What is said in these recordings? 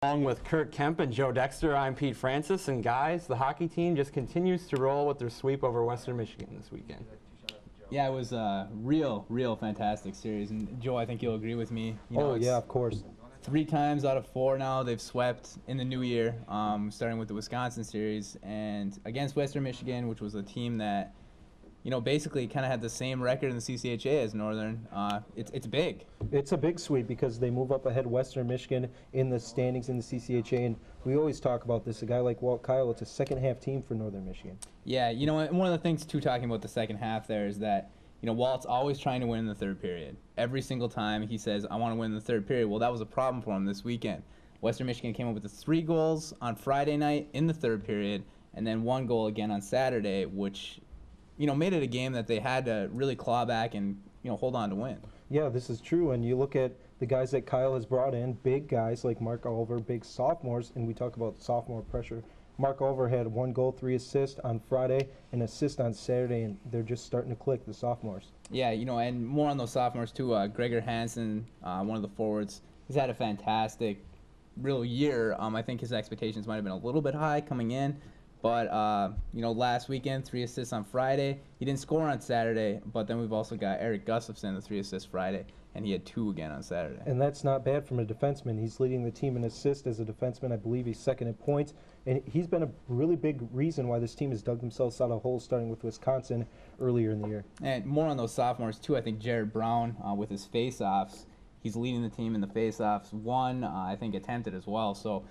Along with Kurt Kemp and Joe Dexter, I'm Pete Francis, and guys, the hockey team just continues to roll with their sweep over Western Michigan this weekend. Yeah, it was a real fantastic series, and Joe, I think you'll agree with me. Yeah, of course. 3 times out of 4 now they've swept in the new year, starting with the Wisconsin series, and against Western Michigan, which was a team that, basically kind of had the same record in the CCHA as Northern. It's big. It's a big sweep because they move up ahead Western Michigan in the standings in the CCHA, and we always talk about this. A guy like Walt Kyle, it's a second-half team for Northern Michigan. Yeah, and one of the things, too, talking about the second half there is that, Walt's always trying to win in the third period. Every single time he says, I want to win in the third period. Well, that was a problem for him this weekend. Western Michigan came up with the 3 goals on Friday night in the third period, and then 1 goal again on Saturday, which made it a game that they had to really claw back and, hold on to win. Yeah, this is true. And you look at the guys that Kyle has brought in, big guys like Mark Oliver, big sophomores, and we talk about sophomore pressure. Mark Oliver had 1 goal, 3 assists on Friday, an assist on Saturday, and they're just starting to click, the sophomores. Yeah, and more on those sophomores, too. Gregor Hansen, one of the forwards, he's had a fantastic, real year. I think his expectations might have been a little bit high coming in. But, last weekend, 3 assists on Friday. He didn't score on Saturday, but then we've also got Eric Gustafson, the 3 assists Friday, and he had 2 again on Saturday. And that's not bad from a defenseman. He's leading the team in assists as a defenseman. I believe he's second in points. And he's been a really big reason why this team has dug themselves out of holes, starting with Wisconsin earlier in the year. And more on those sophomores, too. I think Jared Brown, with his face-offs, he's leading the team in the face-offs. 1, I think, attempted as well. So,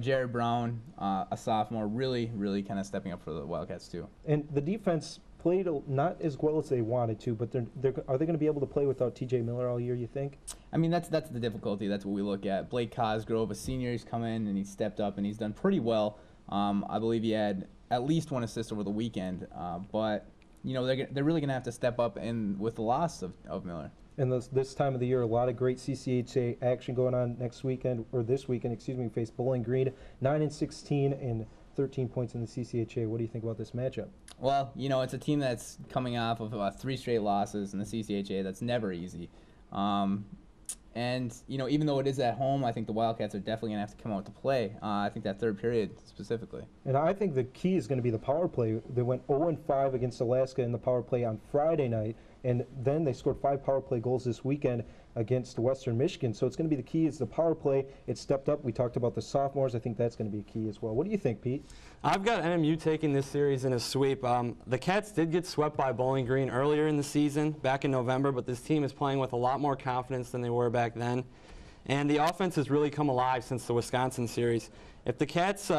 Jared Brown, a sophomore, really kind of stepping up for the Wildcats, too. And the defense played not as well as they wanted to, but are they going to be able to play without T.J. Miller all year, you think? I mean, that's the difficulty. That's what we look at. Blake Cosgrove, a senior, he's come in and he's stepped up and he's done pretty well. I believe he had at least 1 assist over the weekend. But, they're really going to have to step up with the loss of Miller. And this time of the year, a lot of great CCHA action going on this weekend. We face Bowling Green, 9-16 and 13 points in the CCHA. What do you think about this matchup? Well, it's a team that's coming off of 3 straight losses in the CCHA. That's never easy. And, even though it is at home, I think the Wildcats are definitely going to have to come out to play. I think that third period specifically. And I think the key is going to be the power play. They went 0-5 against Alaska in the power play on Friday night, and then they scored 5 power play goals this weekend against Western Michigan. So it's going to be the key is the power play. It stepped up. We talked about the sophomores. I think that's going to be a key as well. What do you think, Pete? I've got NMU taking this series in a sweep. The Cats did get swept by Bowling Green earlier in the season, back in November, but this team is playing with a lot more confidence than they were back then. And the offense has really come alive since the Wisconsin series. If the Cats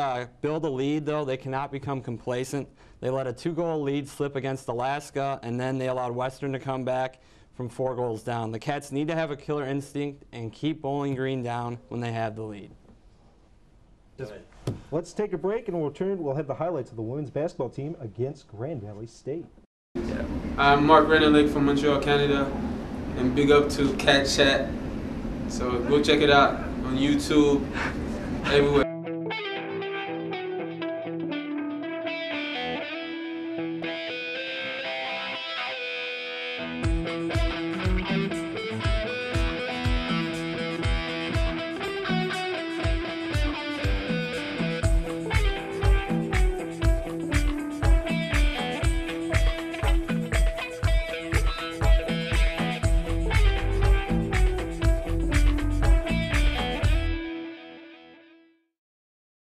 build a lead, though, they cannot become complacent. They let a 2-goal lead slip against Alaska, and then they allowed Western to come back from 4 goals down. The Cats need to have a killer instinct and keep Bowling Green down when they have the lead. Let's take a break, and we'll return. We'll have the highlights of the women's basketball team against Grand Valley State. I'm Mark Rennerlick from Montreal, Canada, and big up to Cat Chat. So go check it out on YouTube, everywhere.